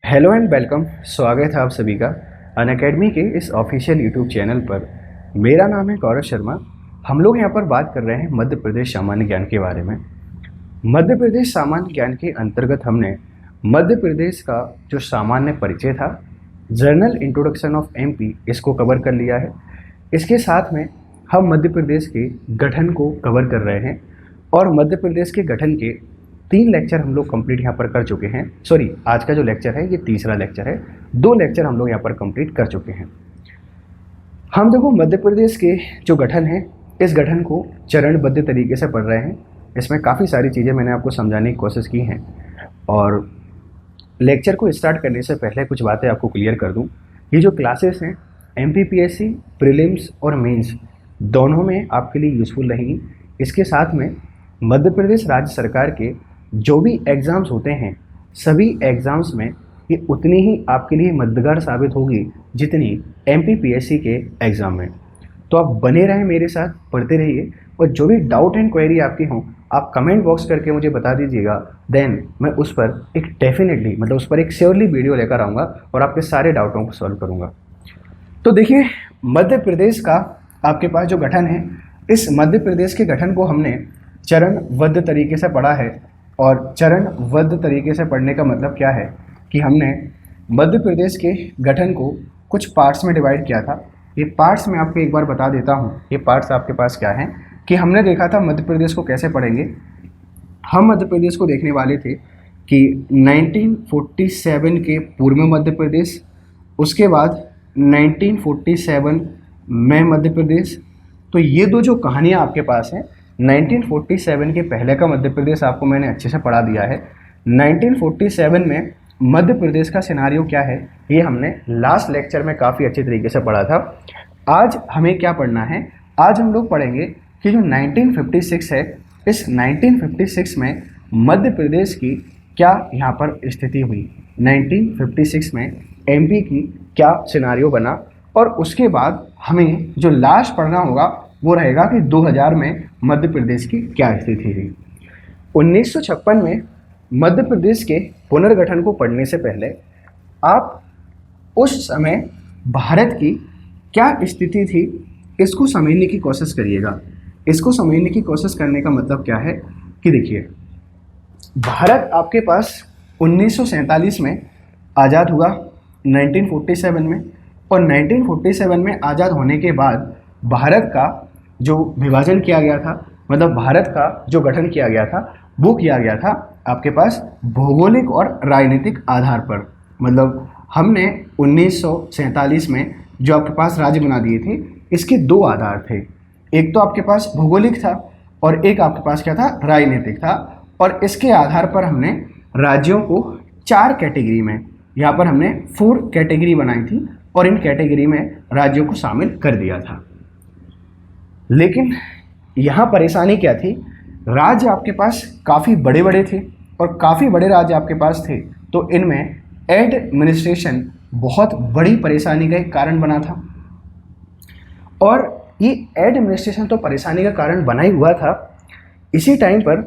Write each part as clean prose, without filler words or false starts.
Hello and welcome. स्वागत है आप सभी का अनअकैडमी के इस ऑफिशियल यूट्यूब चैनल पर। मेरा नाम है गौरव शर्मा। हम लोग यहाँ पर बात कर रहे हैं मध्य प्रदेश सामान्य ज्ञान के बारे में। मध्य प्रदेश सामान्य ज्ञान के अंतर्गत हमने मध्य प्रदेश का जो सामान्य परिचय था, जर्नल इंट्रोडक्शन ऑफ एमपी, इसको कवर कर लिया है। इसके साथ में हम मध्य प्रदेश के गठन को कवर कर रहे हैं और मध्य प्रदेश के गठन के 3 लेक्चर हम लोग कंप्लीट यहाँ पर कर चुके हैं। सॉरी, आज का जो लेक्चर है ये तीसरा लेक्चर है। 2 लेक्चर हम लोग यहाँ पर कंप्लीट कर चुके हैं। हम देखो मध्य प्रदेश के जो गठन है, इस गठन को चरणबद्ध तरीके से पढ़ रहे हैं। इसमें काफ़ी सारी चीज़ें मैंने आपको समझाने की कोशिश की हैं और लेक्चर को स्टार्ट करने से पहले कुछ बातें आपको क्लियर कर दूं। ये जो क्लासेस हैं एमपीपीएससी प्रीलिम्स और मेंस दोनों में आपके लिए यूज़फुल रहेंगी। इसके साथ में मध्य प्रदेश राज्य सरकार के जो भी एग्ज़ाम्स होते हैं, सभी एग्ज़ाम्स में ये उतनी ही आपके लिए मददगार साबित होगी जितनी एमपीपीएससी के एग्ज़ाम में। तो आप बने रहें मेरे साथ, पढ़ते रहिए और जो भी डाउट एंड क्वेरी आपकी हों आप कमेंट बॉक्स करके मुझे बता दीजिएगा। देन मैं उस पर एक डेफिनेटली उस पर एक श्योरली वीडियो लेकर आऊँगा और आपके सारे डाउटों को सॉल्व करूँगा। तो देखिए, मध्य प्रदेश का आपके पास जो गठन है, इस मध्य प्रदेश के गठन को हमने चरणबद्ध तरीके से पढ़ा है। और चरणबद्ध तरीके से पढ़ने का मतलब क्या है कि हमने मध्य प्रदेश के गठन को कुछ पार्ट्स में डिवाइड किया था। ये पार्ट्स मैं आपको एक बार बता देता हूँ। ये पार्ट्स आपके पास क्या हैं कि हमने देखा था मध्य प्रदेश को कैसे पढ़ेंगे। हम मध्य प्रदेश को देखने वाले थे कि 1947 के पूर्व में मध्य प्रदेश, उसके बाद 1947 में मध्य प्रदेश। तो ये दो जो कहानियाँ आपके पास हैं, 1947 के पहले का मध्य प्रदेश आपको मैंने अच्छे से पढ़ा दिया है। 1947 में मध्य प्रदेश का सिनारियो क्या है ये हमने लास्ट लेक्चर में काफ़ी अच्छे तरीके से पढ़ा था। आज हमें क्या पढ़ना है? आज हम लोग पढ़ेंगे कि जो 1956 है, इस 1956 में मध्य प्रदेश की क्या यहाँ पर स्थिति हुई, 1956 में एमपी की क्या सिनारियो बना, और उसके बाद हमें जो लास्ट पढ़ना होगा वो रहेगा कि 2000 में मध्य प्रदेश की क्या स्थिति थी। 1956 में मध्य प्रदेश के पुनर्गठन को पढ़ने से पहले आप उस समय भारत की क्या स्थिति थी इसको समझने की कोशिश करिएगा। इसको समझने की कोशिश करने का मतलब क्या है कि देखिए, भारत आपके पास 1947 में आज़ाद हुआ, 1947 में, और 1947 में आज़ाद होने के बाद भारत का जो विभाजन किया गया था, मतलब भारत का जो गठन किया गया था, वो किया गया था आपके पास भौगोलिक और राजनीतिक आधार पर। मतलब हमने 1947 में जो आपके पास राज्य बना दिए थे, इसके 2 आधार थे। एक तो आपके पास भौगोलिक था और एक आपके पास क्या था, राजनीतिक था। और इसके आधार पर हमने राज्यों को 4 कैटेगरी में, यहाँ पर हमने 4 कैटेगरी बनाई थी और इन कैटेगरी में राज्यों को शामिल कर दिया था। लेकिन यहाँ परेशानी क्या थी? राज्य आपके पास काफ़ी बड़े बड़े थे और काफ़ी बड़े राज्य आपके पास थे, तो इनमें एडमिनिस्ट्रेशन बहुत बड़ी परेशानी का एक कारण बना था। और ये एडमिनिस्ट्रेशन तो परेशानी का कारण बना ही हुआ था। इसी टाइम पर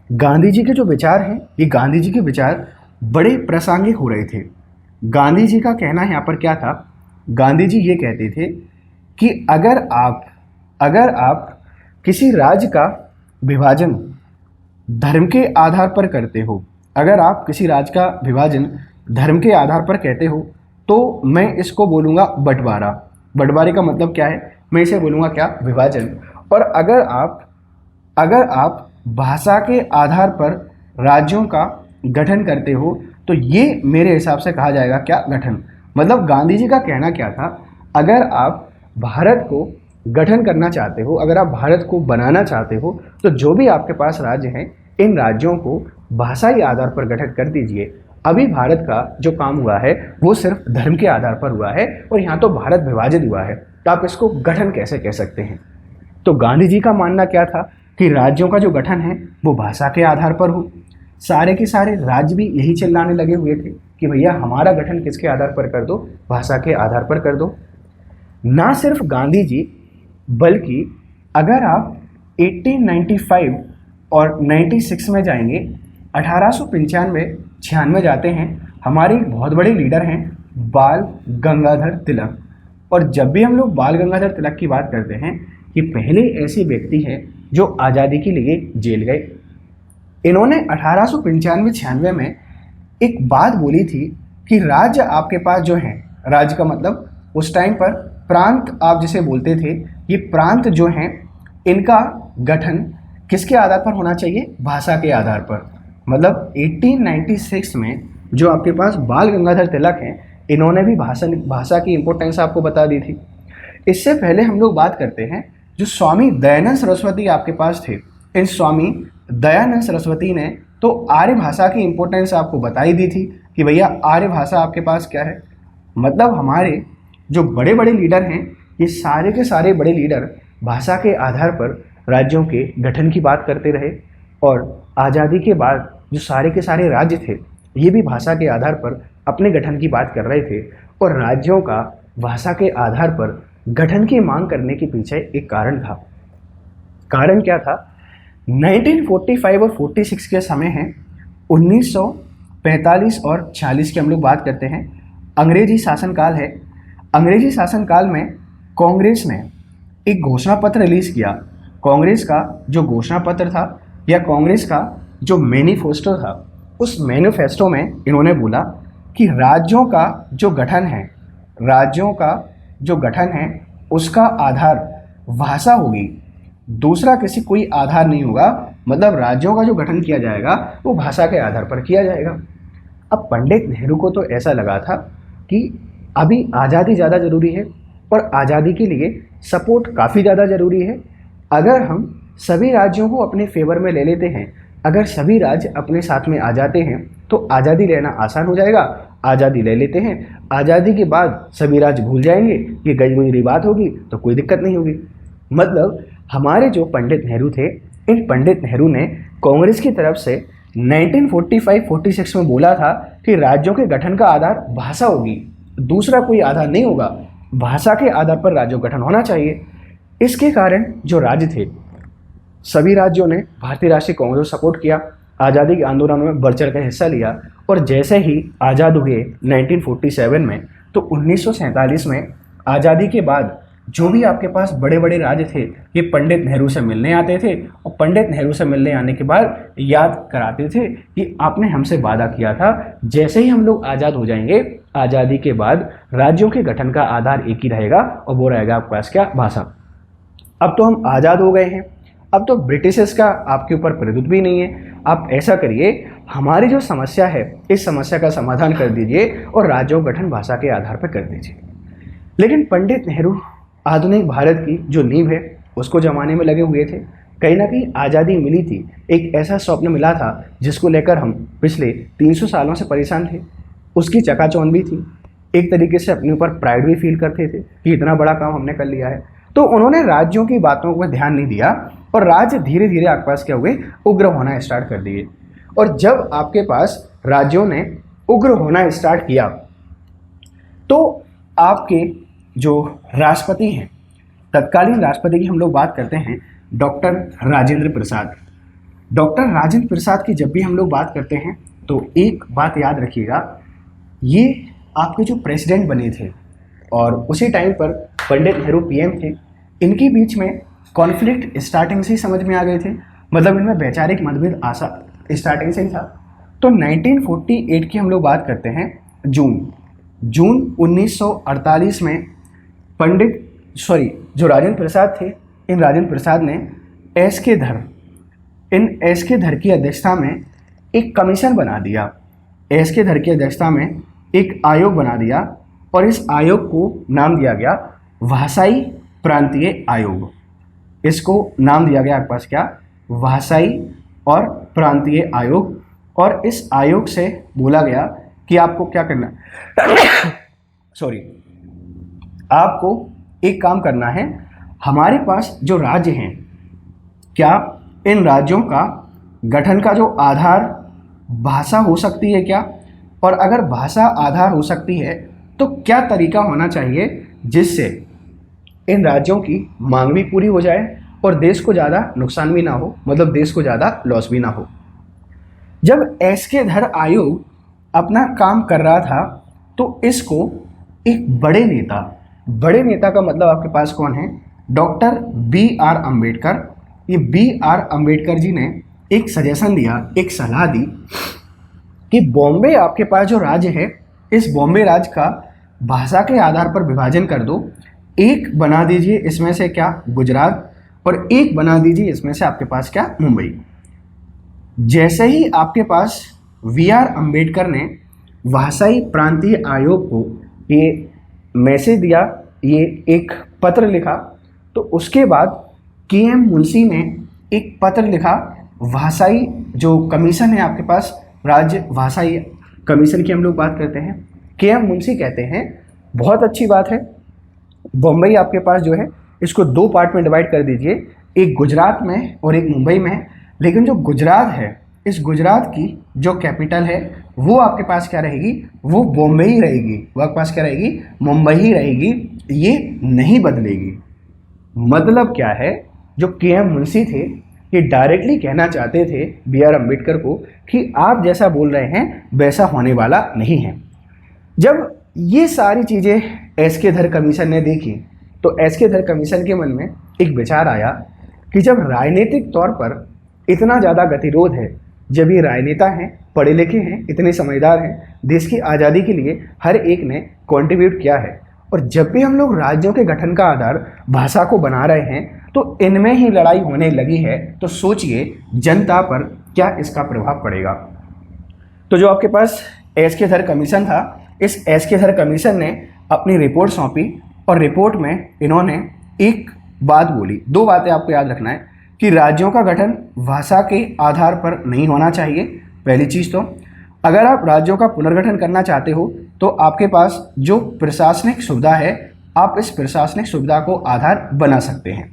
गांधी जी के जो विचार हैं, ये गांधी जी के विचार बड़े प्रासंगिक हो रहे थे। गांधी जी का कहना यहाँ पर क्या था? गांधी जी ये कहते थे कि अगर आप किसी राज्य का विभाजन धर्म के आधार पर करते हो, अगर आप किसी राज्य का विभाजन धर्म के आधार पर कहते हो, तो मैं इसको बोलूँगा बंटवारा। बंटवारे का मतलब क्या है? मैं इसे बोलूँगा क्या? विभाजन। और अगर आप भाषा के आधार पर राज्यों का गठन करते हो, तो ये मेरे हिसाब से कहा जाएगा क्या? गठन। मतलब गांधी जी का कहना क्या था? अगर आप भारत को गठन करना चाहते हो, अगर आप भारत को बनाना चाहते हो, तो जो भी आपके पास राज्य हैं, इन राज्यों को भाषाई आधार पर गठन कर दीजिए। अभी भारत का जो काम हुआ है वो सिर्फ धर्म के आधार पर हुआ है और यहाँ तो भारत विभाजित हुआ है, तो आप इसको गठन कैसे कह सकते हैं? तो गांधी जी का मानना क्या था कि राज्यों का जो गठन है वो भाषा के आधार पर हो। सारे के सारे राज्य भी यही चिल्लाने लगे हुए थे कि भैया हमारा गठन किसके आधार पर कर दो? भाषा के आधार पर कर दो। ना सिर्फ गांधी जी, बल्कि अगर आप 1895 और 96 में जाएंगे, 1895-96 जाते हैं, हमारे एक बहुत बड़े लीडर हैं बाल गंगाधर तिलक। और जब भी हम लोग बाल गंगाधर तिलक की बात करते हैं, ये पहले ऐसे व्यक्ति हैं जो आज़ादी के लिए जेल गए। इन्होंने 1895-96 में एक बात बोली थी कि राज्य आपके पास जो है, राज्य का मतलब उस टाइम पर प्रांत आप जिसे बोलते थे, ये प्रांत जो हैं इनका गठन किसके आधार पर होना चाहिए? भाषा के आधार पर। मतलब 1896 में जो आपके पास बाल गंगाधर तिलक हैं, इन्होंने भी भाषा की इम्पोर्टेंस आपको बता दी थी। इससे पहले हम लोग बात करते हैं जो स्वामी दयानंद सरस्वती आपके पास थे। इन स्वामी दयानंद सरस्वती ने तो आर्य भाषा की इम्पोर्टेंस आपको बताई दी थी कि भैया आर्य भाषा आपके पास क्या है। मतलब हमारे जो बड़े बड़े लीडर हैं, ये सारे के सारे बड़े लीडर भाषा के आधार पर राज्यों के गठन की बात करते रहे। और आज़ादी के बाद जो सारे के सारे राज्य थे, ये भी भाषा के आधार पर अपने गठन की बात कर रहे थे। और राज्यों का भाषा के आधार पर गठन की मांग करने के पीछे एक कारण था। कारण क्या था? 1945 और 46 के समय है, 1945 और 46 की हम लोग बात करते हैं, अंग्रेजी शासनकाल है। अंग्रेजी शासनकाल में कांग्रेस ने एक घोषणा पत्र रिलीज किया। कांग्रेस का जो घोषणा पत्र था या कांग्रेस का जो मैनिफेस्टो था, उस मैनिफेस्टो में इन्होंने बोला कि राज्यों का जो गठन है, राज्यों का जो गठन है उसका आधार भाषा होगी, दूसरा किसी कोई आधार नहीं होगा। मतलब राज्यों का जो गठन किया जाएगा वो भाषा के आधार पर किया जाएगा। अब पंडित नेहरू को तो ऐसा लगा था कि अभी आज़ादी ज़्यादा ज़रूरी है और आज़ादी के लिए सपोर्ट काफ़ी ज़्यादा ज़रूरी है। अगर हम सभी राज्यों को अपने फेवर में ले लेते हैं, अगर सभी राज्य अपने साथ में आ जाते हैं तो आज़ादी लेना आसान हो जाएगा। आज़ादी ले लेते हैं, आज़ादी के बाद सभी राज्य भूल जाएंगे, ये गई गुजरी बात होगी तो कोई दिक्कत नहीं होगी। मतलब हमारे जो पंडित नेहरू थे, इन पंडित नेहरू ने कांग्रेस की तरफ से 1945-46 में बोला था कि राज्यों के गठन का आधार भाषा होगी, दूसरा कोई आधार नहीं होगा, भाषा के आधार पर राज्यों का गठन होना चाहिए। इसके कारण जो राज्य थे, सभी राज्यों ने भारतीय राष्ट्रीय कांग्रेस को सपोर्ट किया, आज़ादी के आंदोलन में बढ़ चढ़ कर हिस्सा लिया। और जैसे ही आज़ाद हुए 1947 में, तो 1947 में आज़ादी के बाद जो भी आपके पास बड़े बड़े राज्य थे, ये पंडित नेहरू से मिलने आते थे और पंडित नेहरू से मिलने आने के बाद याद कराते थे कि आपने हमसे वादा किया था जैसे ही हम लोग आज़ाद हो जाएंगे, आज़ादी के बाद राज्यों के गठन का आधार एक ही रहेगा और वो रहेगा आपके पास क्या? भाषा। अब तो हम आज़ाद हो गए हैं, अब तो ब्रिटिशर्स का आपके ऊपर प्रभुत्व भी नहीं है। आप ऐसा करिए, हमारी जो समस्या है इस समस्या का समाधान कर दीजिए और राज्यों का गठन भाषा के आधार पर कर दीजिए। लेकिन पंडित नेहरू आधुनिक भारत की जो नींव है उसको जमाने में लगे हुए थे। कहीं ना कहीं आज़ादी मिली थी, एक ऐसा स्वप्न मिला था जिसको लेकर हम पिछले 300 सालों से परेशान थे। उसकी चकाचौंध भी थी, एक तरीके से अपने ऊपर प्राइड भी फील करते थे कि इतना बड़ा काम हमने कर लिया है। तो उन्होंने राज्यों की बातों पर ध्यान नहीं दिया और राज्य धीरे धीरे आपके पास क्या हुए? उग्र होना स्टार्ट कर दिए। और जब आपके पास राज्यों ने उग्र होना स्टार्ट किया तो आपके जो राष्ट्रपति हैं, तत्कालीन राष्ट्रपति की हम लोग बात करते हैं, डॉक्टर राजेंद्र प्रसाद। डॉक्टर राजेंद्र प्रसाद की जब भी हम लोग बात करते हैं तो एक बात याद रखिएगा, ये आपके जो प्रेसिडेंट बने थे और उसी टाइम पर पंडित नेहरू पीएम थे, इनके बीच में कॉन्फ्लिक्ट स्टार्टिंग से ही समझ में आ गए थे। मतलब इनमें वैचारिक मतभेद आशा स्टार्टिंग से ही था। तो 1948 की हम लोग बात करते हैं, जून 1948 में जो राजेंद्र प्रसाद थे, इन राजेंद्र प्रसाद ने एस के धर की अध्यक्षता में एक कमीशन बना दिया। एस के धर की अध्यक्षता में एक आयोग बना दिया और इस आयोग को नाम दिया गया भाषाई प्रांतीय आयोग। इसको नाम दिया गया आपके पास क्या? भाषाई और प्रांतीय आयोग। और इस आयोग से बोला गया कि आपको क्या करना आपको एक काम करना है, हमारे पास जो राज्य हैं, क्या इन राज्यों का गठन का जो आधार भाषा हो सकती है क्या? और अगर भाषा आधार हो सकती है तो क्या तरीका होना चाहिए जिससे इन राज्यों की मांग भी पूरी हो जाए और देश को ज़्यादा नुकसान भी ना हो, मतलब देश को ज़्यादा लॉस भी ना हो। जब एस के धर आयोग अपना काम कर रहा था, तो इसको एक बड़े नेता का मतलब आपके पास कौन है? Doctor B R Ambedkar. ये बी आर अम्बेडकर जी ने एक सजेशन दिया, एक सलाह दी कि बॉम्बे आपके पास जो राज्य है, इस बॉम्बे राज्य का भाषा के आधार पर विभाजन कर दो। एक बना दीजिए इसमें से क्या? गुजरात, और एक बना दीजिए इसमें से आपके पास क्या? मुंबई। जैसे ही आपके पास वी आर अम्बेडकर ने भाषाई प्रांतीय आयोग को ये मैसेज दिया, ये एक पत्र लिखा, तो उसके बाद के एम मुंशी ने एक पत्र लिखा भाषाई जो कमीशन है आपके पास, राज्य भाषाई कमीशन की हम लोग बात करते हैं, के एम मुंशी कहते हैं बहुत अच्छी बात है, बम्बई आपके पास जो है इसको 2 पार्ट में डिवाइड कर दीजिए, एक गुजरात में और एक मुंबई में। लेकिन जो गुजरात है, इस गुजरात की जो कैपिटल है वो आपके पास क्या रहेगी? वो बॉम्बे ही रहेगी। वो आपके पास क्या रहेगी? मुंबई ही रहेगी, ये नहीं बदलेगी। मतलब क्या है? जो के एम मुंशी थे ये डायरेक्टली कहना चाहते थे बी आर अम्बेडकर को कि आप जैसा बोल रहे हैं वैसा होने वाला नहीं है। जब ये सारी चीज़ें एस के धर कमीशन ने देखी, तो एस के धर कमीशन के मन में एक विचार आया कि जब राजनीतिक तौर पर इतना ज़्यादा गतिरोध है, जब ये राजनेता हैं, पढ़े लिखे हैं, इतने समझदार हैं, देश की आज़ादी के लिए हर एक ने कंट्रीब्यूट किया है, और जब भी हम लोग राज्यों के गठन का आधार भाषा को बना रहे हैं तो इनमें ही लड़ाई होने लगी है, तो सोचिए जनता पर क्या इसका प्रभाव पड़ेगा। तो जो आपके पास एस के धर कमीशन था, इस एस के धर कमीशन ने अपनी रिपोर्ट सौंपी, और रिपोर्ट में इन्होंने एक बात बोली, 2 बातें आपको याद रखना है कि राज्यों का गठन भाषा के आधार पर नहीं होना चाहिए। पहली चीज़ तो अगर आप राज्यों का पुनर्गठन करना चाहते हो तो आपके पास जो प्रशासनिक सुविधा है, आप इस प्रशासनिक सुविधा को आधार बना सकते हैं।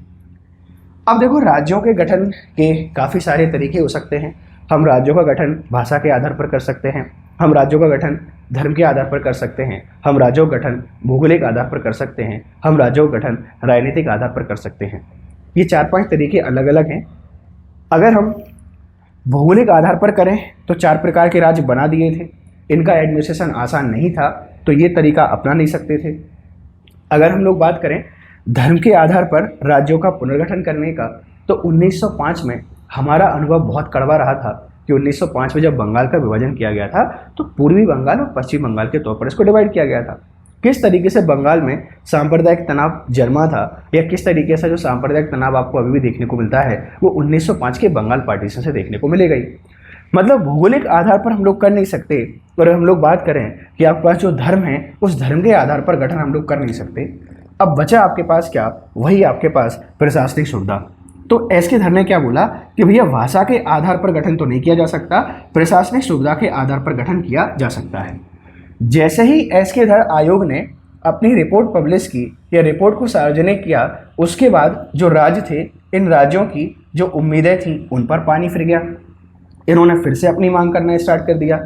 अब देखो, राज्यों के गठन के काफ़ी सारे तरीके हो सकते हैं। हम राज्यों का गठन भाषा के आधार पर कर सकते हैं, हम राज्यों का गठन धर्म के आधार पर कर सकते हैं, हम राज्यों का गठन भौगोलिक आधार पर कर सकते हैं, हम राज्यों का गठन राजनीतिक आधार पर कर सकते हैं। ये 4-5 तरीके अलग अलग हैं। अगर हम भौगोलिक आधार पर करें तो 4 प्रकार के राज्य बना दिए थे, इनका एडमिनिस्ट्रेशन आसान नहीं था, तो ये तरीका अपना नहीं सकते थे। अगर हम लोग बात करें धर्म के आधार पर राज्यों का पुनर्गठन करने का, तो 1905 में हमारा अनुभव बहुत कड़वा रहा था कि 1905 में जब बंगाल का विभाजन किया गया था तो पूर्वी बंगाल और पश्चिमी बंगाल के तौर पर इसको डिवाइड किया गया था। किस तरीके से बंगाल में सांप्रदायिक तनाव जन्मा था, या किस तरीके से जो सांप्रदायिक तनाव आपको अभी भी देखने को मिलता है, वो 1905 के बंगाल पार्टीशन से देखने को मिलेगा ही। मतलब भौगोलिक आधार पर हम लोग कर नहीं सकते, और हम लोग बात करें कि आपके पास जो धर्म है उस धर्म के आधार पर गठन हम लोग कर नहीं सकते। अब बचा आपके पास क्या? वही आपके पास प्रशासनिक सुविधा। तो एस के धर ने क्या बोला कि भैया भाषा के आधार पर गठन तो नहीं किया जा सकता, प्रशासनिक सुविधा के आधार पर गठन किया जा सकता है। जैसे ही एस के धर आयोग ने अपनी रिपोर्ट पब्लिश की या रिपोर्ट को सार्वजनिक किया, उसके बाद जो राज्य थे, इन राज्यों की जो उम्मीदें थी उन पर पानी फिर गया। इन्होंने फिर से अपनी मांग करना स्टार्ट कर दिया।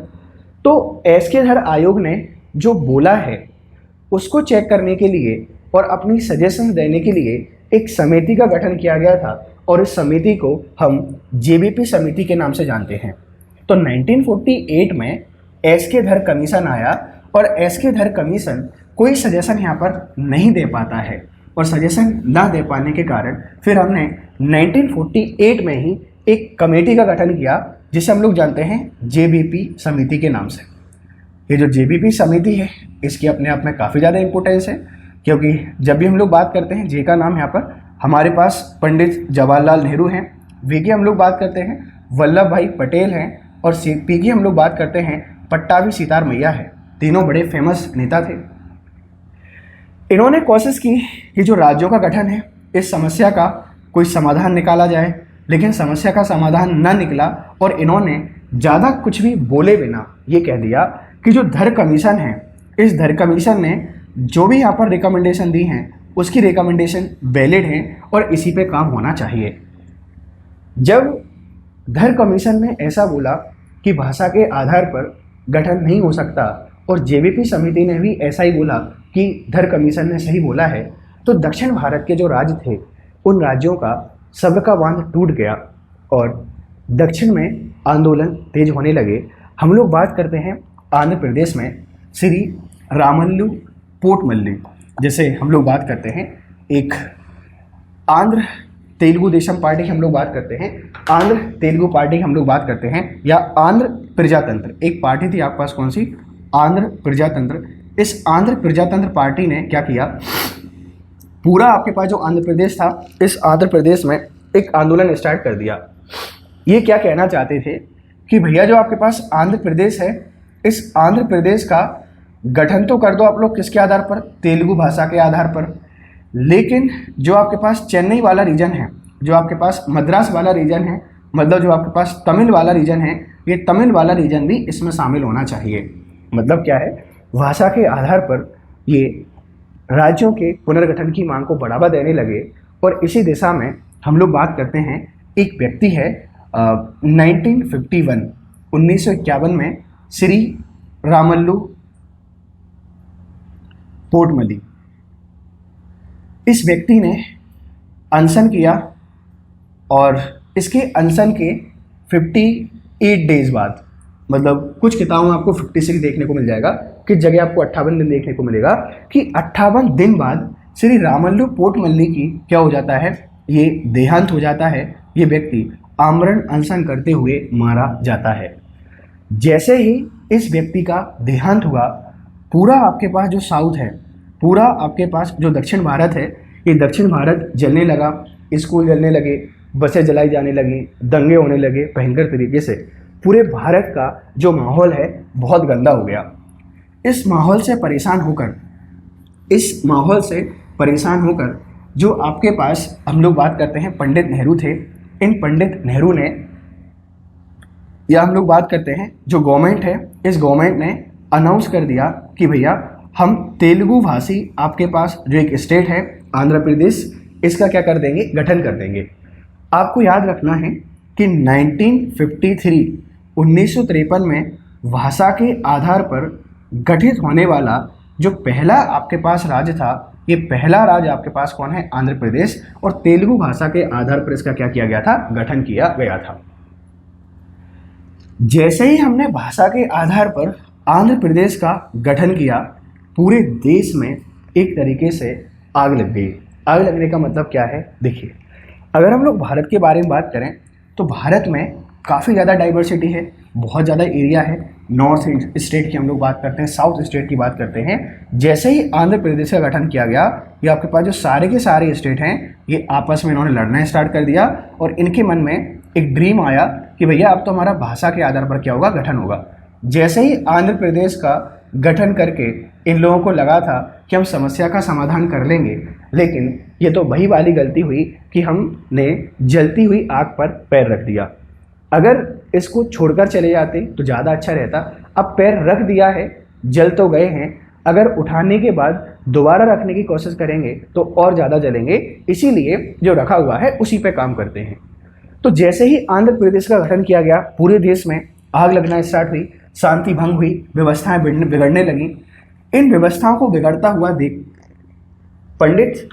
तो एस के धर आयोग ने जो बोला है उसको चेक करने के लिए और अपनी सजेशन देने के लिए एक समिति का गठन किया गया था, और इस समिति को हम जेबीपी समिति के नाम से जानते हैं। तो 1948 में एस के धर कमीशन आया, और एस के धर कमीशन कोई सजेशन यहाँ पर नहीं दे पाता है, और सजेशन ना दे पाने के कारण फिर हमने 1948 में ही एक कमेटी का गठन किया, जिसे हम लोग जानते हैं जेबीपी समिति के नाम से। ये जो जेबीपी समिति है इसकी अपने आप में काफ़ी ज़्यादा इंपॉर्टेंस है, क्योंकि जब भी हम लोग बात करते हैं जे का नाम यहाँ पर हमारे पास पंडित जवाहरलाल नेहरू हैं, वी की हम लोग बात करते हैं वल्लभ भाई पटेल हैं, और पी की हम लोग बात करते हैं पट्टाभी सितार मैया है। तीनों बड़े फेमस नेता थे। इन्होंने कोशिश की कि जो राज्यों का गठन है इस समस्या का कोई समाधान निकाला जाए, लेकिन समस्या का समाधान न निकला, और इन्होंने ज़्यादा कुछ भी बोले बिना ये कह दिया कि जो धर कमीशन है, इस धर कमीशन ने जो भी यहाँ पर रिकमेंडेशन दी हैं उसकी रिकमेंडेशन वैलिड है और इसी पे काम होना चाहिए। जब धर कमीशन ने ऐसा बोला कि भाषा के आधार पर गठन नहीं हो सकता, और जेबीपी समिति ने भी ऐसा ही बोला कि धर कमीशन ने सही बोला है, तो दक्षिण भारत के जो राज्य थे उन राज्यों का सब्र का बांध टूट गया और दक्षिण में आंदोलन तेज होने लगे। हम लोग बात करते हैं आंध्र प्रदेश में श्री रामल्लू पोर्टमल्ली, जैसे हम लोग बात करते हैं एक आंध्र तेलुगु देशम पार्टी की हम लोग बात करते हैं, आंध्र तेलुगु पार्टी की हम लोग बात करते हैं, या आंध्र प्रजातंत्र एक पार्टी थी आपके पास, कौन सी? आंध्र प्रजातंत्र। इस आंध्र प्रजातंत्र पार्टी ने क्या किया, पूरा आपके पास जो आंध्र प्रदेश था, इस आंध्र प्रदेश में एक आंदोलन स्टार्ट कर दिया। ये क्या कहना चाहते थे कि भैया जो आपके पास आंध्र प्रदेश है, इस आंध्र प्रदेश का गठन तो कर दो आप लोग किसके आधार पर? तेलुगु भाषा के आधार पर। लेकिन जो आपके पास चेन्नई वाला रीजन है, जो आपके पास मद्रास वाला रीजन है, मतलब जो आपके पास तमिल वाला रीजन है, ये तमिल वाला रीजन भी इसमें शामिल होना चाहिए। मतलब क्या है, भाषा के आधार पर ये राज्यों के पुनर्गठन की मांग को बढ़ावा देने लगे। और इसी दिशा में हम लोग बात करते हैं, एक व्यक्ति है 1951 में श्री रामल्लू पोर्टमल्ली। इस व्यक्ति ने अनशन किया और इसके अनशन के 58 डेज बाद, मतलब कुछ किताबों में आपको 56 देखने को मिल जाएगा, किस जगह आपको 58 दिन देखने को मिलेगा कि 58 दिन बाद श्री रामल्लू पोर्टमल्ली की क्या हो जाता है, ये देहांत हो जाता है। ये व्यक्ति आमरण अनशन करते हुए मारा जाता है। जैसे ही इस व्यक्ति का देहांत हुआ, पूरा आपके पास जो साउथ है, पूरा आपके पास जो दक्षिण भारत है, ये दक्षिण भारत जलने लगा, स्कूल जलने लगे, बसें जलाई जाने लगी, दंगे होने लगे भयंकर तरीके से। पूरे भारत का जो माहौल है बहुत गंदा हो गया। इस माहौल से परेशान होकर जो आपके पास हम लोग बात करते हैं पंडित नेहरू थे, इन पंडित नेहरू ने, या हम लोग बात करते हैं जो गवर्नमेंट है, इस गवर्नमेंट ने अनाउंस कर दिया कि भैया हम तेलुगु भाषी आपके पास जो एक स्टेट है आंध्र प्रदेश, इसका क्या कर देंगे, गठन कर देंगे। आपको याद रखना है कि 1953 में भाषा के आधार पर गठित होने वाला जो पहला आपके पास राज्य था, ये पहला राज्य आपके पास कौन है, आंध्र प्रदेश। और तेलुगु भाषा के आधार पर इसका क्या किया गया था, गठन किया गया था। जैसे ही हमने भाषा के आधार पर आंध्र प्रदेश का गठन किया, पूरे देश में एक तरीके से आग लग गई। आग लगने का मतलब क्या है, देखिए, अगर हम लोग भारत के बारे में बात करें तो भारत में काफ़ी ज़्यादा डाइवर्सिटी है, बहुत ज़्यादा एरिया है। नॉर्थ स्टेट की हम लोग बात करते हैं, साउथ स्टेट की बात करते हैं। जैसे ही आंध्र प्रदेश का गठन किया गया, ये आपके पास जो सारे के सारे स्टेट हैं, ये आपस में इन्होंने लड़ना स्टार्ट कर दिया और इनके मन में एक ड्रीम आया कि भैया अब तो हमारा भाषा के आधार पर क्या होगा, गठन होगा। जैसे ही आंध्र प्रदेश का गठन करके इन लोगों को लगा था कि हम समस्या का समाधान कर लेंगे, लेकिन ये तो वही वाली गलती हुई कि हमने जलती हुई आग पर पैर रख दिया। अगर इसको छोड़कर चले जाते तो ज़्यादा अच्छा रहता। अब पैर रख दिया है, जल तो गए हैं, अगर उठाने के बाद दोबारा रखने की कोशिश करेंगे तो और ज़्यादा जलेंगे। इसीलिए जो रखा हुआ है उसी पे काम करते हैं। तो जैसे ही आंध्र प्रदेश का गठन किया गया, पूरे देश में आग लगना स्टार्ट हुई, शांति भंग हुई, व्यवस्थाएं बिगड़ने लगी। इन व्यवस्थाओं को बिगड़ता हुआ देख पंडित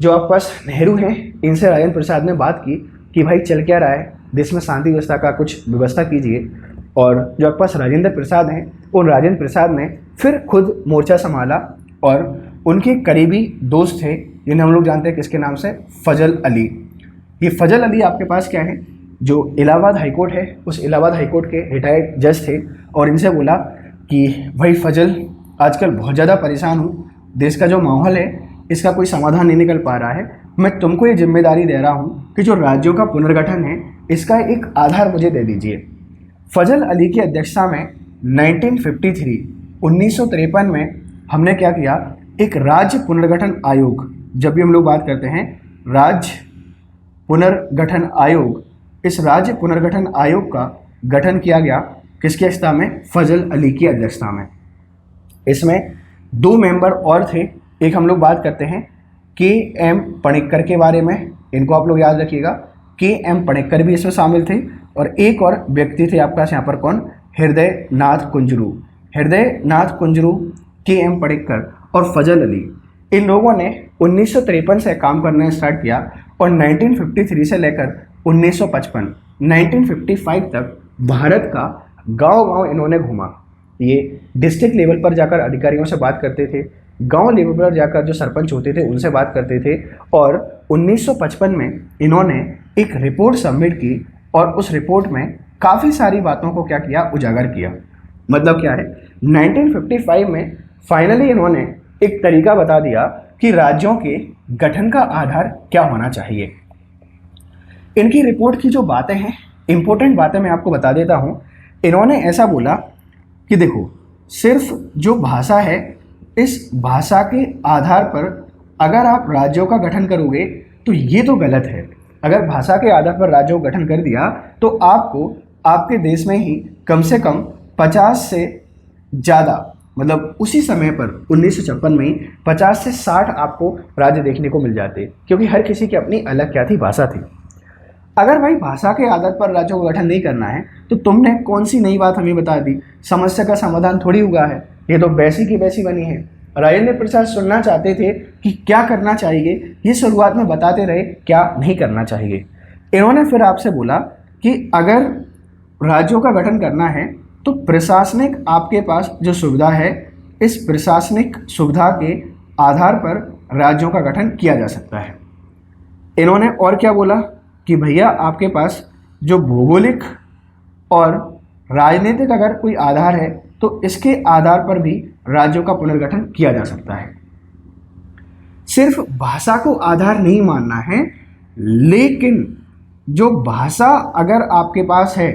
जो आपके पास नेहरू हैं, इनसे राजेंद्र प्रसाद ने बात की कि भाई चल क्या रहा है, देश में शांति व्यवस्था का कुछ व्यवस्था कीजिए। और जो आपके पास राजेंद्र प्रसाद हैं, उन राजेंद्र प्रसाद ने फिर खुद मोर्चा संभाला और उनके करीबी दोस्त थे जिन्हें हम लोग जानते हैं किसके नाम से, फजल अली। ये फजल अली आपके पास क्या है, जो इलाहाबाद हाईकोर्ट है, उस इलाहाबाद हाईकोर्ट के रिटायर्ड जज थे। और इनसे बोला कि भाई फजल, आजकल बहुत ज़्यादा परेशान हूँ, देश का जो माहौल है इसका कोई समाधान नहीं निकल पा रहा है, मैं तुमको ये जिम्मेदारी दे रहा हूँ कि जो राज्यों का पुनर्गठन है इसका एक आधार मुझे दे दीजिए। फजल अली की अध्यक्षता में 1953 में हमने क्या किया, एक राज्य पुनर्गठन आयोग, जब भी हम लोग बात करते हैं राज्य पुनर्गठन आयोग, इस राज्य पुनर्गठन आयोग का गठन किया गया किसकी अध्यक्षता में, फजल अली की अध्यक्षता में। इसमें 2 मेंबर और थे। एक हम लोग बात करते हैं के.एम. पणिक्कर के बारे में, इनको आप लोग याद रखिएगा, के.एम. पणिक्कर भी इसमें शामिल थे। और एक और व्यक्ति थे आपका यहाँ पर कौन, हृदय नाथ कुंजरू, के.एम. पणिक्कर और फजल अली। इन लोगों ने 1953 से काम करना स्टार्ट किया और 1953 से लेकर 1955 तक भारत का गांव-गांव इन्होंने घूमा। ये डिस्ट्रिक्ट लेवल पर जाकर अधिकारियों से बात करते थे, गांव लेवल पर जाकर जो सरपंच होते थे उनसे बात करते थे, और 1955 में इन्होंने एक रिपोर्ट सबमिट की और उस रिपोर्ट में काफ़ी सारी बातों को क्या किया, उजागर किया। मतलब क्या है, 1955 में फाइनली इन्होंने एक तरीका बता दिया कि राज्यों के गठन का आधार क्या होना चाहिए। इनकी रिपोर्ट की जो बातें हैं, इंपॉर्टेंट बातें मैं आपको बता देता हूं। इन्होंने ऐसा बोला कि देखो, सिर्फ जो भाषा है, इस भाषा के आधार पर अगर आप राज्यों का गठन करोगे तो ये तो गलत है। अगर भाषा के आधार पर राज्यों का गठन कर दिया तो आपको आपके देश में ही कम से कम 50 से ज़्यादा, मतलब उसी समय पर 1956 में ही 50 से 60 आपको राज्य देखने को मिल जाते, क्योंकि हर किसी की अपनी अलग क्या थी, भाषा थी। अगर भाई भाषा के आधार पर राज्यों का गठन नहीं करना है तो तुमने कौन सी नई बात हमें बता दी, समस्या का समाधान थोड़ी हुआ है, ये तो वैसी की वैसी बनी है। राजेंद्र प्रसाद सुनना चाहते थे कि क्या करना चाहिए, ये शुरुआत में बताते रहे क्या नहीं करना चाहिए। इन्होंने फिर आपसे बोला कि अगर राज्यों का गठन करना है तो प्रशासनिक आपके पास जो सुविधा है, इस प्रशासनिक सुविधा के आधार पर राज्यों का गठन किया जा सकता है। इन्होंने और क्या बोला कि भैया आपके पास जो भौगोलिक और राजनीतिक अगर कोई आधार है तो इसके आधार पर भी राज्यों का पुनर्गठन किया जा सकता है। सिर्फ भाषा को आधार नहीं मानना है, लेकिन जो भाषा अगर आपके पास है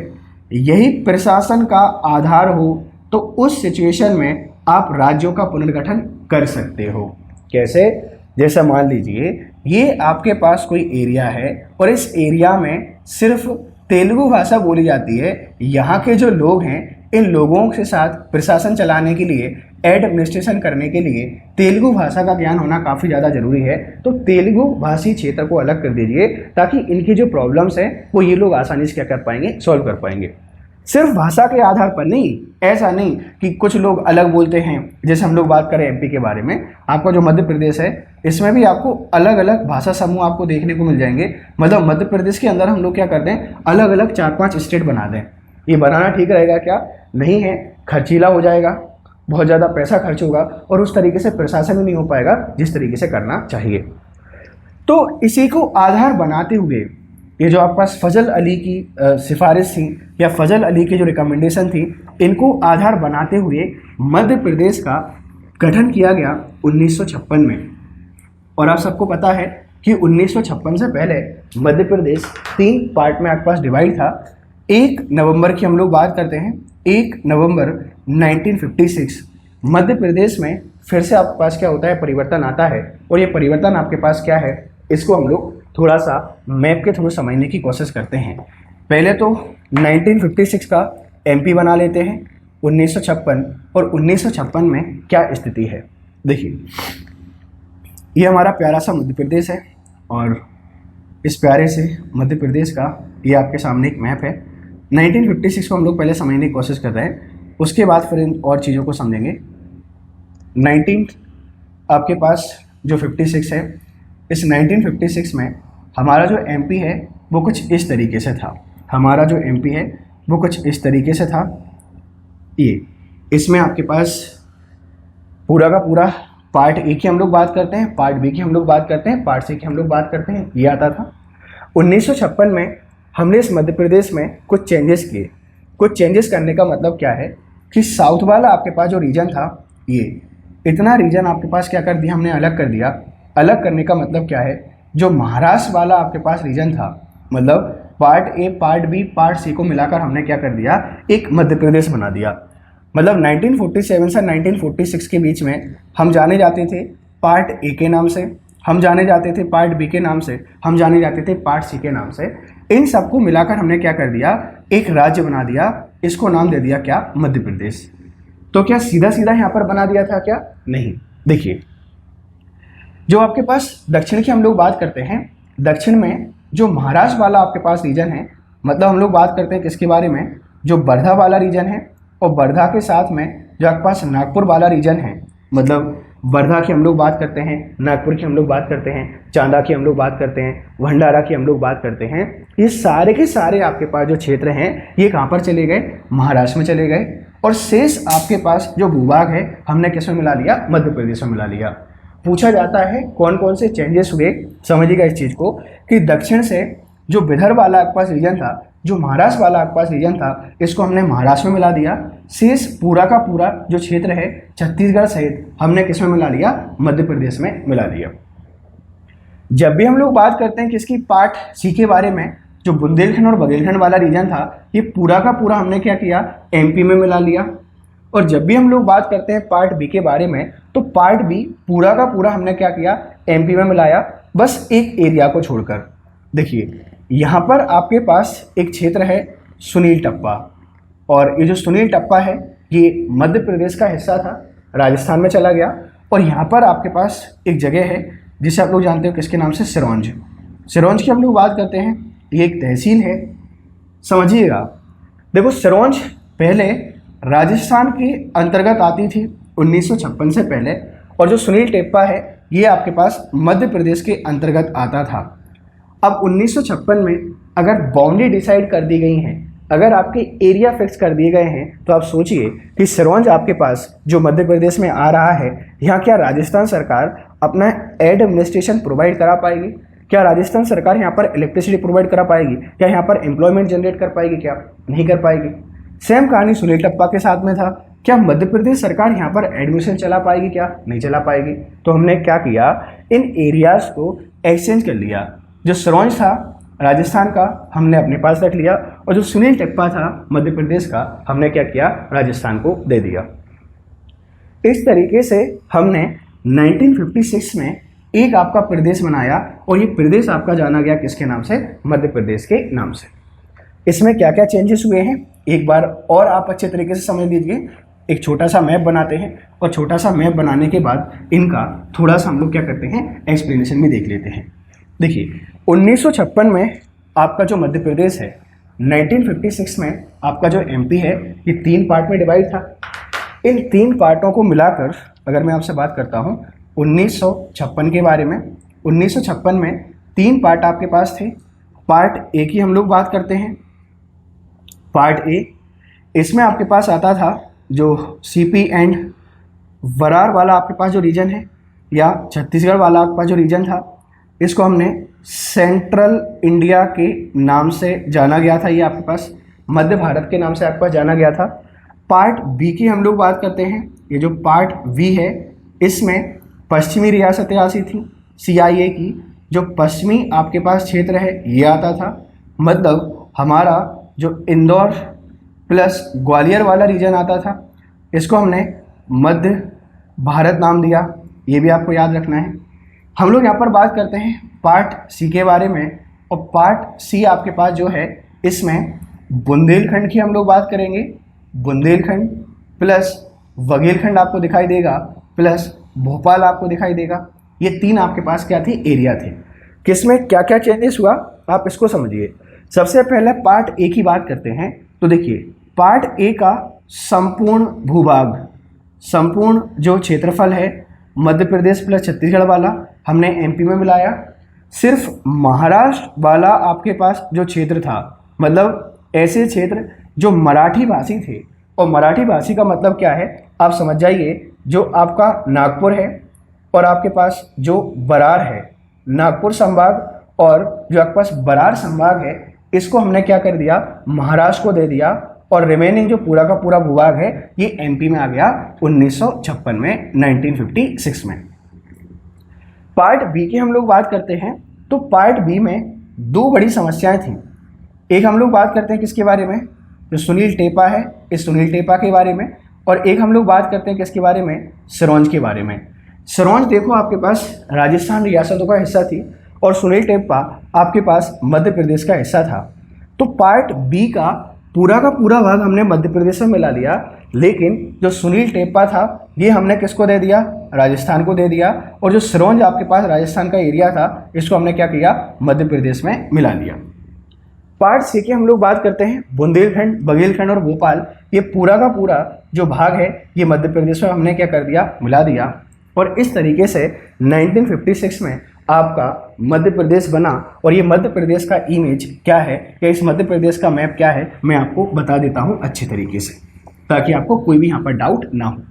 यही प्रशासन का आधार हो तो उस सिचुएशन में आप राज्यों का पुनर्गठन कर सकते हो। कैसे? जैसा मान लीजिए ये आपके पास कोई एरिया है और इस एरिया में सिर्फ तेलुगु भाषा बोली जाती है। यहाँ के जो लोग हैं, इन लोगों के साथ प्रशासन चलाने के लिए, एडमिनिस्ट्रेशन करने के लिए तेलुगु भाषा का ज्ञान होना काफ़ी ज़्यादा ज़रूरी है। तो तेलुगु भाषी क्षेत्र को अलग कर दीजिए ताकि इनकी जो प्रॉब्लम्स हैं वो ये लोग आसानी से क्या कर पाएंगे, सॉल्व कर पाएंगे। सिर्फ भाषा के आधार पर नहीं, ऐसा नहीं कि कुछ लोग अलग बोलते हैं। जैसे हम लोग बात करें एमपी के बारे में, आपका जो मध्य प्रदेश है इसमें भी आपको अलग अलग भाषा समूह आपको देखने को मिल जाएंगे। मतलब मध्य प्रदेश के अंदर हम लोग क्या करते हैं, अलग अलग 4-5 स्टेट बना दें। ये बनाना ठीक रहेगा क्या? नहीं है, खर्चीला हो जाएगा, बहुत ज़्यादा पैसा खर्च होगा और उस तरीके से प्रशासन भी नहीं हो पाएगा जिस तरीके से करना चाहिए। तो इसी को आधार बनाते हुए ये जो आपके पास फजल अली की सिफारिश थी या फजल अली की जो रिकमेंडेशन थी, इनको आधार बनाते हुए मध्य प्रदेश का गठन किया गया 1956 में। और आप सबको पता है कि 1956 से पहले मध्य प्रदेश 3 पार्ट में आपके पास डिवाइड था। 1 नवंबर की हम लोग बात करते हैं, 1 नवंबर 1956 मध्य प्रदेश में फिर से आपके पास क्या होता है, परिवर्तन आता है। और ये परिवर्तन आपके पास क्या है, इसको हम लोग थोड़ा सा मैप के थ्रू समझने की कोशिश करते हैं। पहले तो 1956 का एमपी बना लेते हैं 1956, और 1956 में क्या स्थिति है। देखिए, ये हमारा प्यारा सा मध्य प्रदेश है और इस प्यारे से मध्य प्रदेश का ये आपके सामने एक मैप है। 1956 को हम लोग पहले समझने की कोशिश कर रहे हैं, उसके बाद फिर इन और चीज़ों को समझेंगे। 19 आपके पास जो 56 है, इस 1956 में हमारा जो एमपी है वो कुछ इस तरीके से था। हमारा जो एमपी है वो कुछ इस तरीके से था। ये इसमें आपके पास पूरा का पूरा पार्ट ए की हम लोग बात करते हैं, पार्ट बी की हम लोग बात करते हैं, पार्ट सी की हम लोग बात करते हैं, ये आता था। 1956 में हमने इस मध्य प्रदेश में कुछ चेंजेस किए। कुछ चेंजेस करने का मतलब क्या है कि साउथ वाला आपके पास जो रीजन था, ये इतना रीजन आपके पास क्या कर दिया, हमने अलग कर दिया। अलग करने का मतलब क्या है, जो महाराष्ट्र वाला आपके पास रीजन था, मतलब part A, part B, part C को मिलाकर हमने क्या कर दिया, एक मध्य प्रदेश बना दिया। मतलब 1947 से 1946 के बीच में हम जाने जाते थे पार्ट ए के नाम से, हम जाने जाते थे पार्ट बी के नाम से, हम जाने जाते थे पार्ट सी के नाम से। इन सबको मिलाकर हमने क्या कर दिया, एक राज्य बना दिया। इसको नाम दे दिया क्या, मध्य प्रदेश। तो क्या सीधा सीधा यहाँ पर बना दिया था क्या? नहीं। देखिए, जो आपके पास दक्षिण की हम लोग बात करते हैं, दक्षिण में जो महाराष्ट्र वाला आपके पास रीजन है, मतलब हम लोग बात करते हैं किसके बारे में, जो वर्धा वाला रीजन है, और वर्धा के साथ में जो आपके पास नागपुर वाला रीजन है, मतलब वर्धा की हम लोग बात करते हैं, नागपुर की हम लोग बात करते हैं, चांदा की हम लोग बात करते हैं, भंडारा की हम लोग बात करते हैं। ये सारे के सारे आपके पास जो क्षेत्र हैं ये कहाँ पर चले गए, महाराष्ट्र में चले गए। और शेष आपके पास जो भूभाग है हमने किस में मिला लिया, मध्य प्रदेश में मिला लिया। पूछा जाता है कौन कौन से चेंजेस हुए, समझिएगा इस चीज़ को कि दक्षिण से जो विदर्भ वाला आपके पास रीजन था, जो महाराष्ट्र वाला आपके पास रीजन था, इसको हमने महाराष्ट्र में मिला दिया। शेष पूरा का पूरा जो क्षेत्र है छत्तीसगढ़ सहित हमने किस में मिला लिया, मध्य प्रदेश में मिला लिया। जब भी हम लोग बात करते हैं किसकी, पार्ट सी के बारे में, जो बुंदेलखंड और बघेलखंड वाला रीजन था, ये पूरा का पूरा हमने क्या किया, एमपी में मिला लिया। और जब भी हम लोग बात करते हैं पार्ट बी के बारे में, तो पार्ट बी पूरा का पूरा हमने क्या किया, एमपी में मिलाया, बस एक एरिया को छोड़कर। देखिए यहाँ पर आपके पास एक क्षेत्र है सुनील टप्पा, और ये जो सुनील टप्पा है ये मध्य प्रदेश का हिस्सा था, राजस्थान में चला गया। और यहाँ पर आपके पास एक जगह है जिसे आप लोग जानते हो किसके नाम से, सिरोंज। सिरोंज की हम लोग बात करते हैं, ये एक तहसील है, समझिएगा। देखो सिरोंज पहले राजस्थान के अंतर्गत आती थी 1956 से पहले, और जो सुनील टेप्पा है ये आपके पास मध्य प्रदेश के अंतर्गत आता था। अब 1956 में अगर बाउंड्री डिसाइड कर दी गई हैं, अगर आपके एरिया फिक्स कर दिए गए हैं, तो आप सोचिए कि सिरोंज आपके पास जो मध्य प्रदेश में आ रहा है, यहाँ क्या राजस्थान सरकार अपना एडमिनिस्ट्रेशन प्रोवाइड करा पाएगी? क्या राजस्थान सरकार यहाँ पर इलेक्ट्रिसिटी प्रोवाइड करा पाएगी? क्या यहाँ पर एम्प्लॉयमेंट जनरेट कर पाएगी? क्या नहीं कर पाएगी। सेम कहानी सुनील टप्पा के साथ में था। क्या मध्य प्रदेश सरकार यहाँ पर एडमिशन चला पाएगी? क्या नहीं चला पाएगी। तो हमने क्या किया, इन एरियाज़ को एक्सचेंज कर लिया। जो सिरोंज था राजस्थान का, हमने अपने पास रख लिया, और जो सुनील टप्पा था मध्य प्रदेश का, हमने क्या किया, राजस्थान को दे दिया। इस तरीके से हमने 1956 में एक आपका प्रदेश बनाया, और ये प्रदेश आपका जाना गया किसके नाम से, मध्य प्रदेश के नाम से। इसमें क्या क्या चेंजेस हुए हैं एक बार और आप अच्छे तरीके से समझ लीजिए। एक छोटा सा मैप बनाते हैं, और छोटा सा मैप बनाने के बाद इनका थोड़ा सा हम लोग क्या करते हैं, एक्सप्लेनेशन भी देख लेते हैं। देखिए 1956 में आपका जो मध्य प्रदेश है, 1956 में आपका जो एमपी है, ये 3 पार्ट में डिवाइड था। इन 3 पार्टों को मिलाकर अगर मैं आपसे बात करता हूँ 1956 के बारे में, 1956 में 3 पार्ट आपके पास थे। पार्ट ए की हम लोग बात करते हैं। पार्ट ए, इसमें आपके पास आता था जो सीपी एंड वरार वाला आपके पास जो रीजन है, या छत्तीसगढ़ वाला आपके पास जो रीजन था, इसको हमने सेंट्रल इंडिया के नाम से जाना गया था। ये आपके पास मध्य भारत के नाम से आपके पास जाना गया था। पार्ट बी की हम लोग बात करते हैं। ये जो पार्ट बी है, इसमें पश्चिमी रियासतें आती थी। CIA की जो पश्चिमी आपके पास क्षेत्र है ये आता था, मतलब हमारा जो इंदौर प्लस ग्वालियर वाला रीजन आता था, इसको हमने मध्य भारत नाम दिया। ये भी आपको याद रखना है। हम लोग यहाँ पर बात करते हैं पार्ट सी के बारे में, और पार्ट सी आपके पास जो है, इसमें बुंदेलखंड की हम लोग बात करेंगे। बुंदेलखंड प्लस बघेलखंड आपको दिखाई देगा, प्लस भोपाल आपको दिखाई देगा। ये 3 आपके पास क्या थी, एरिया थे। किसमें क्या क्या चेंजेस हुआ आप इसको समझिए। सबसे पहले पार्ट ए की बात करते हैं। तो देखिए पार्ट ए का संपूर्ण भूभाग, संपूर्ण जो क्षेत्रफल है, मध्य प्रदेश प्लस छत्तीसगढ़ वाला हमने एमपी में मिलाया। सिर्फ महाराष्ट्र वाला आपके पास जो क्षेत्र था, मतलब ऐसे क्षेत्र जो मराठी भाषी थे, और मराठी भाषी का मतलब क्या है आप समझ जाइए। जो आपका नागपुर है, और आपके पास जो बरार है, नागपुर संभाग, और जो आपके पास बरार संभाग है, इसको हमने क्या कर दिया, महाराष्ट्र को दे दिया। और रिमेनिंग जो पूरा का पूरा भूभाग है ये एमपी में आ गया 1956 में, 1956 में। पार्ट बी की हम लोग बात करते हैं। तो पार्ट बी में 2 बड़ी समस्याएं थीं। एक हम लोग बात करते हैं किसके बारे में, जो सुनील टेपा है, इस सुनील टेपा के बारे में। और एक हम लोग बात करते हैं किसके बारे में, सिरोंज के बारे में। सिरोंज देखो आपके पास राजस्थान रियासतों का हिस्सा थी, और सुनील टेपा आपके पास मध्य प्रदेश का हिस्सा था। तो पार्ट बी का पूरा भाग हमने मध्य प्रदेश में मिला लिया, लेकिन जो सुनील टेपा था ये हमने किसको दे दिया, राजस्थान को दे दिया। और जो सिरोंज आपके पास राजस्थान का एरिया था, इसको हमने क्या किया, मध्य प्रदेश में मिला लिया। पार्ट सी की हम लोग बात करते हैं। बुंदेलखंड, बघेलखंड और भोपाल, ये पूरा का पूरा जो भाग है ये मध्य प्रदेश में हमने क्या कर दिया, मिला दिया। और इस तरीके से 1956 में आपका मध्य प्रदेश बना। और ये मध्य प्रदेश का इमेज क्या है, या इस मध्य प्रदेश का मैप क्या है, मैं आपको बता देता हूँ अच्छे तरीके से। ताकि आपको कोई भी यहाँ पर डाउट ना हो।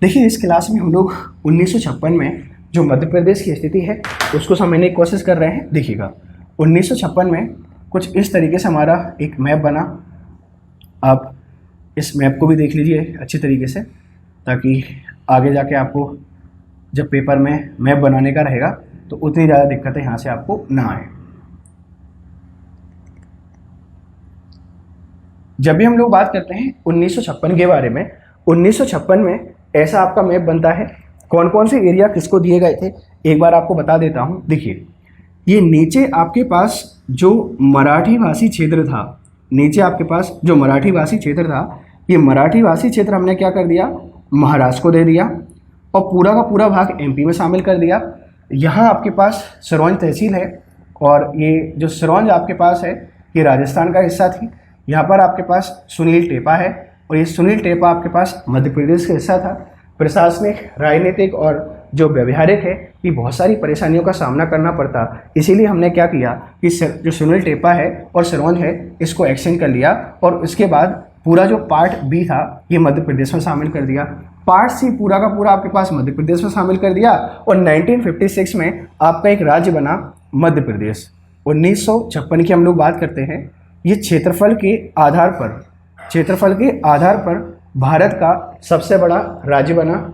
देखिए, इस क्लास में हम लोग 1956 में जो मध्य प्रदेश की स्थिति है उसको समझने की कोशिश कर रहे हैं। देखिएगा, 1956 में कुछ इस तरीके से हमारा एक मैप बना। आप इस मैप को भी देख लीजिए अच्छी तरीके से, ताकि आगे जाके आपको जब पेपर में मैप बनाने का रहेगा तो उतनी ज़्यादा दिक्कतें यहाँ से आपको ना आए। जब भी हम लोग बात करते हैं 1956 के बारे में, 1956 में ऐसा आपका मैप बनता है। कौन कौन से एरिया किसको दिए गए थे एक बार आपको बता देता हूँ। देखिए, ये नीचे आपके पास जो मराठी भाषी क्षेत्र था, नीचे आपके पास जो मराठी भाषी क्षेत्र था, ये मराठी भाषी क्षेत्र हमने क्या कर दिया, महाराष्ट्र को दे दिया और पूरा का पूरा भाग एमपी में शामिल कर दिया। यहाँ आपके पास सिरोंज तहसील है और ये जो सिरोंज आपके पास है ये राजस्थान का हिस्सा थी। यहाँ पर आपके पास सुनील टेपा है और ये सुनील टेपा आपके पास मध्य प्रदेश का हिस्सा था। प्रशासनिक, राजनीतिक और जो व्यवहारिक है, ये बहुत सारी परेशानियों का सामना करना पड़ता। इसीलिए हमने क्या किया कि जो सुनील टेपा है और सिरोंज है इसको एक्सटेंड कर लिया और उसके बाद पूरा जो पार्ट बी था ये मध्य प्रदेश में शामिल कर दिया। पार्ट सी पूरा का पूरा आपके पास मध्य प्रदेश में शामिल कर दिया और 1956 में आपका एक राज्य बना मध्य प्रदेश। 1956 की हम लोग बात करते हैं। ये क्षेत्रफल के आधार पर भारत का सबसे बड़ा राज्य बना।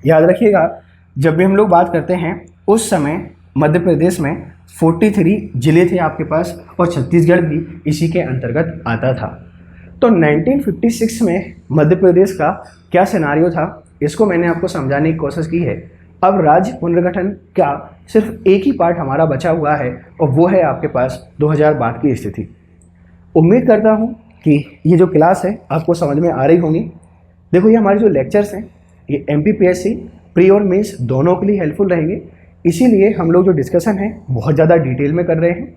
याद रखिएगा, जब भी हम लोग बात करते हैं उस समय मध्य प्रदेश में 43 जिले थे आपके पास और छत्तीसगढ़ भी इसी के अंतर्गत आता था। तो 1956 में मध्य प्रदेश का क्या सिनारियो था इसको मैंने आपको समझाने की कोशिश की है। अब राज्य पुनर्गठन का सिर्फ एक ही पार्ट हमारा बचा हुआ है और वो है आपके पास 2012 की स्थिति। उम्मीद करता हूँ कि ये जो क्लास है आपको समझ में आ रही होंगी। देखो, ये हमारे जो लेक्चर्स हैं ये MPPSC प्री और मेंस दोनों के लिए हेल्पफुल रहेंगे। इसीलिए हम लोग जो डिस्कशन है बहुत ज़्यादा डिटेल में कर रहे हैं।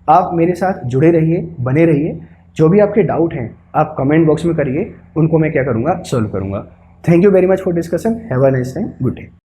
आप मेरे साथ जुड़े रहिए, बने रहिए। जो भी आपके डाउट हैं आप कमेंट बॉक्स में करिए, उनको मैं क्या करूँगा, सॉल्व करूँगा। Thank you very much for discussion. Have a nice time. Good day.